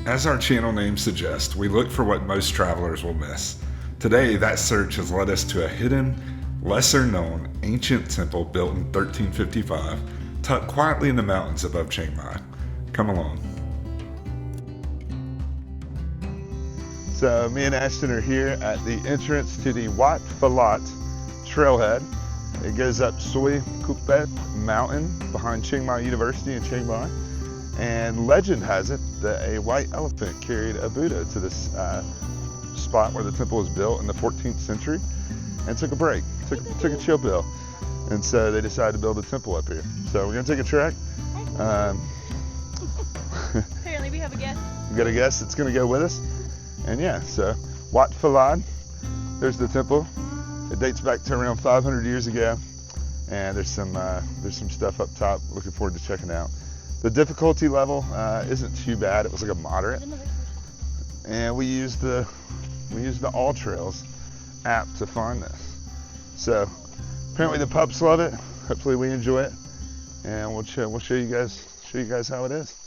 As our channel name suggests, we look for what most travelers will miss. Today, that search has led us to a hidden, lesser-known ancient temple built in 1355, tucked quietly in the mountains above Chiang Mai. Come along. So me and Ashton are here at the entrance to the Wat Pha Lat Trailhead. It goes up Doi Suthep mountain behind Chiang Mai University in Chiang Mai. And legend has it that a white elephant carried a Buddha to this spot where the temple was built in the 14th century and took a break, took a chill pill. And so they decided to build a temple up here. So we're gonna take a trek. Apparently we have a guest. We got a guest that's gonna go with us. And yeah, so Wat Pha Lat, there's the temple. It dates back to around 500 years ago. And there's some stuff up top. Looking forward to checking out. The difficulty level isn't too bad. It was like a moderate, and we used the Alltrails app to find this. So apparently the pups love it. Hopefully we enjoy it, and we'll show you guys how it is.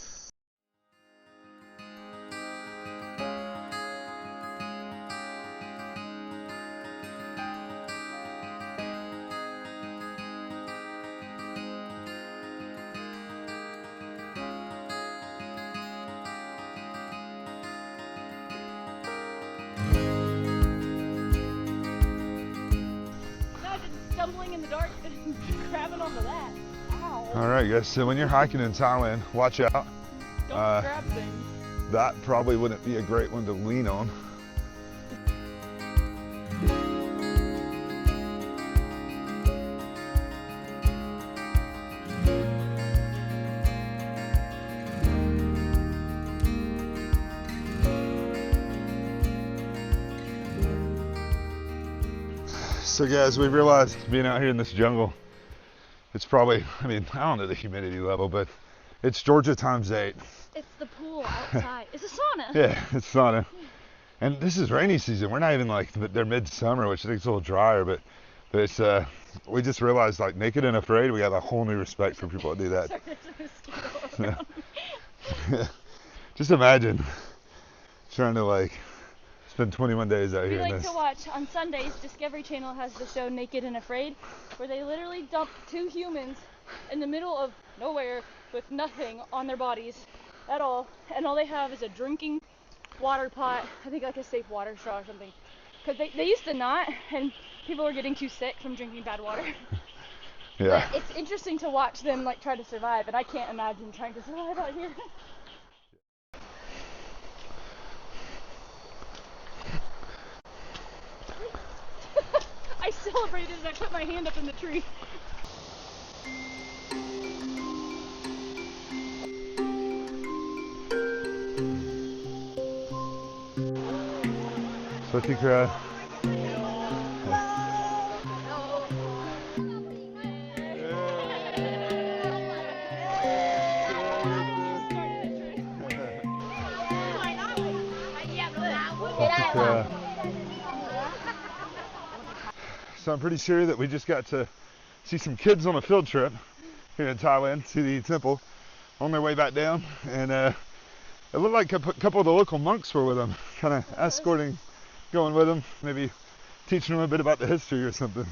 Stumbling in the dark and grabbing onto that. Ow. All right, guys. So when you're hiking in Thailand, watch out. Don't grab things. That probably wouldn't be a great one to lean on. So guys, we realized being out here in this jungle, it's probably, I don't know the humidity level, but it's Georgia times 8. It's the pool outside. It's a sauna. Yeah, it's sauna. And this is rainy season. We're not even like, they're midsummer, which I think is a little drier, but it's, we just realized like naked and afraid, we have a whole new respect for people that do that. Sorry, there's a mosquito around. Just imagine trying to like spend 21 days out We here in like this. to watch on Sundays. Discovery Channel has the show Naked and Afraid, where they literally dump 2 humans in the middle of nowhere with nothing on their bodies at all, and all they have is a drinking water pot. I think like a safe water straw or something, because they used to not, and people were getting too sick from drinking bad water. Yeah. But it's interesting to watch them like try to survive, and I can't imagine trying to survive out here. I celebrated as I put my hand up in the tree. So I think so I'm pretty sure that we just got to see some kids on a field trip here in Thailand to the temple on their way back down, and it looked like a couple of the local monks were with them, kind of escorting, going with them, maybe teaching them a bit about the history or something.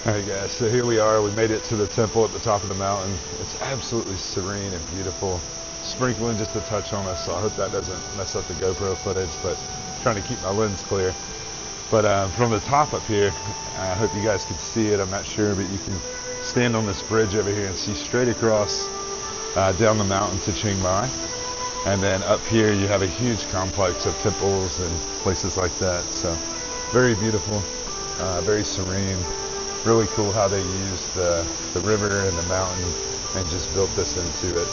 Alright guys, so here we are. We made it to the temple at the top of the mountain. It's absolutely serene and beautiful. Sprinkling just a touch on us, so I hope that doesn't mess up the GoPro footage, but trying to keep my lens clear. But from the top up here, I hope you guys can see it. I'm not sure, but you can stand on this bridge over here and see straight across down the mountain to Chiang Mai. And then up here you have a huge complex of temples and places like that. So very beautiful, very serene. Really cool how they used the river and the mountain and just built this into it.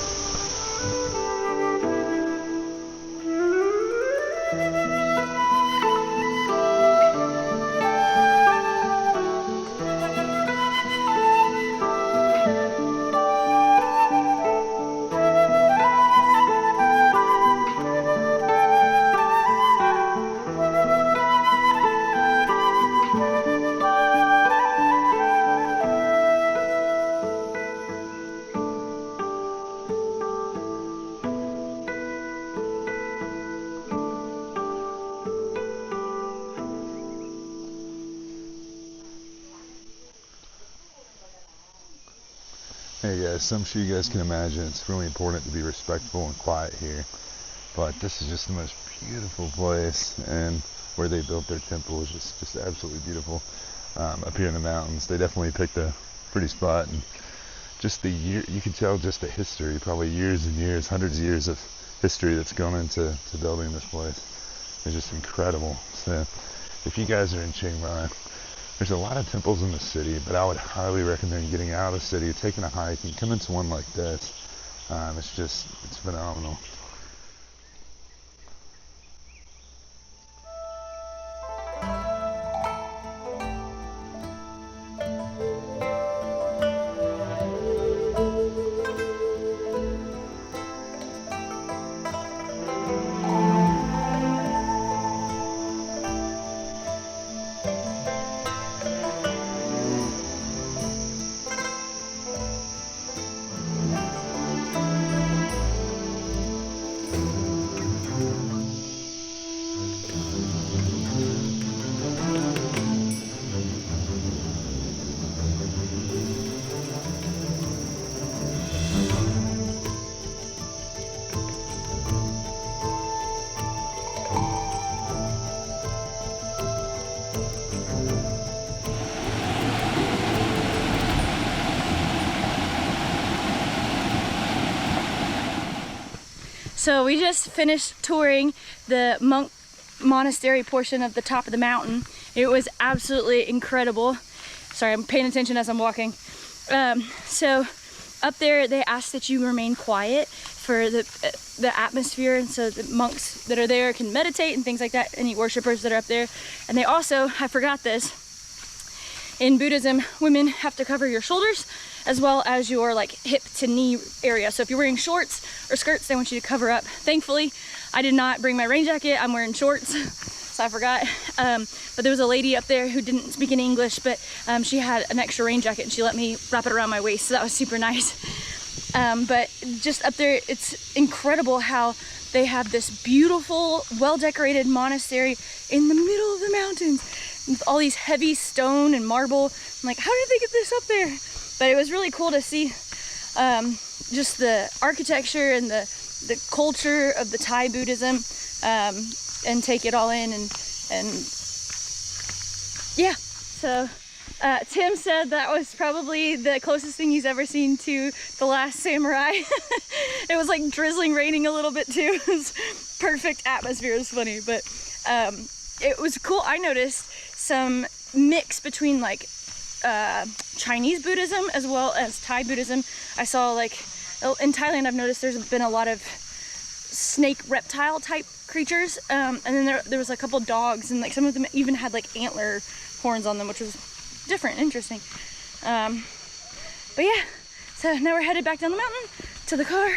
Hey guys, so I'm sure you guys can imagine it's really important to be respectful and quiet here, but this is just the most beautiful place, and where they built their temple is just absolutely beautiful. Up here in the mountains, they definitely picked a pretty spot, and just you can tell just the history, probably years and years, hundreds of years of history that's gone into building this place. It's just incredible. So if you guys are in Chiang Mai, there's a lot of temples in the city, but I would highly recommend getting out of the city, taking a hike, and coming to one like this. It's phenomenal. So we just finished touring the monk monastery portion of the top of the mountain. It was absolutely incredible. Sorry, I'm paying attention as I'm walking. So up there they ask that you remain quiet for the atmosphere, and so the monks that are there can meditate and things like that, any worshipers that are up there. And they also, I forgot this, in Buddhism, women have to cover your shoulders as well as your like hip to knee area. So if you're wearing shorts or skirts, they want you to cover up. Thankfully, I did not bring my rain jacket. I'm wearing shorts, so I forgot. But there was a lady up there who didn't speak any English, but she had an extra rain jacket and she let me wrap it around my waist, so that was super nice. But just up there, it's incredible how they have this beautiful, well-decorated monastery in the middle of the mountains with all these heavy stone and marble. I'm like, how did they get this up there? But it was really cool to see just the architecture and the culture of the Thai Buddhism, and take it all in, and yeah. So Tim said that was probably the closest thing he's ever seen to The Last Samurai. It was like drizzling, raining a little bit too. It was perfect atmosphere. It was funny, but it was cool. I noticed some mix between like Chinese Buddhism as well as Thai Buddhism. I saw like in Thailand, I've noticed there's been a lot of snake reptile type creatures, and then there was a couple dogs, and like some of them even had like antler horns on them, which was different, interesting. But yeah, so now we're headed back down the mountain to the car.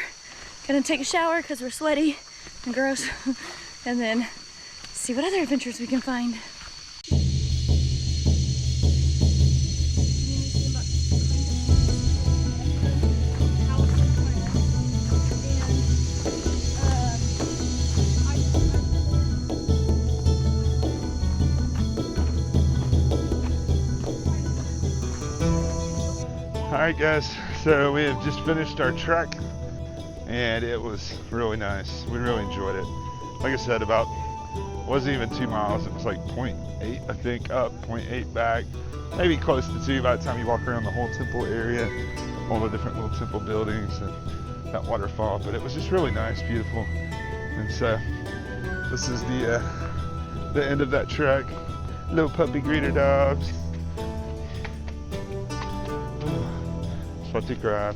Gonna take a shower because we're sweaty and gross, and then see what other adventures we can find. Alright guys, so we have just finished our trek and it was really nice. We really enjoyed it. Like I said, about wasn't even 2 miles. It was like 0.8, I think, up, 0.8 back, maybe close to 2 by the time you walk around the whole temple area, all the different little temple buildings and that waterfall. But it was just really nice, beautiful. And so this is the end of that trek. Little puppy greeter dogs. Swati.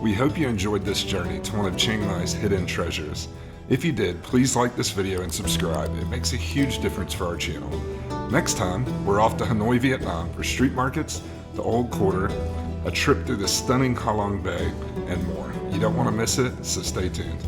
We hope you enjoyed this journey to one of Chiang Mai's hidden treasures. If you did, please like this video and subscribe. It makes a huge difference for our channel. Next time, we're off to Hanoi, Vietnam for street markets, the Old Quarter, a trip through the stunning Ha Long Bay, and more. You don't want to miss it, so stay tuned.